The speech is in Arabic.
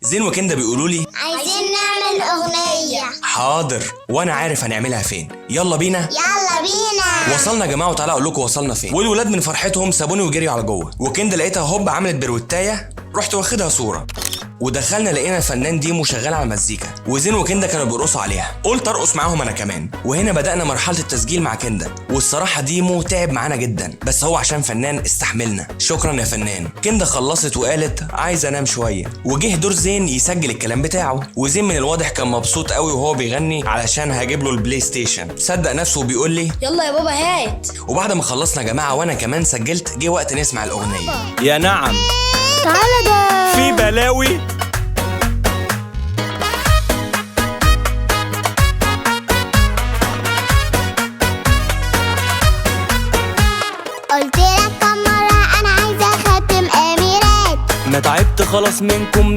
زين وكندا بيقولوا لي عايزين نعمل أغنية. حاضر، وانا عارف هنعملها فين. يلا بينا. يلا بينا. وصلنا يا جماعه، وتعالى اقول لكم وصلنا فين. والولاد من فرحتهم سابوني وجريوا على جوه، وكندا لقيتها هوب عملت بروتايه، رحت واخدها صوره. ودخلنا لقينا الفنان ديمو شغال على مزيكا، وزين وكندا كانوا بيرقصوا عليها. قلت ارقص معاهم انا كمان. وهنا بدأنا مرحلة التسجيل مع كندا، والصراحة ديمو تعب معانا جدا، بس هو عشان فنان استحملنا. شكرا يا فنان. كندا خلصت وقالت عايز انام شوية، وجه دور زين يسجل الكلام بتاعه. وزين من الواضح كان مبسوط قوي وهو بيغني علشان هجيب له البلاي ستيشن. صدق نفسه وبيقول لي يلا يا بابا هات. وبعد ما خلصنا يا جماعة وانا كمان سجلت، جه وقت نسمع الأغنية. يا نعم تعالى ده في بلاوي. قلت لك كم مرة أنا عايزة خاتم أميرات. ما تعبت خلاص منكم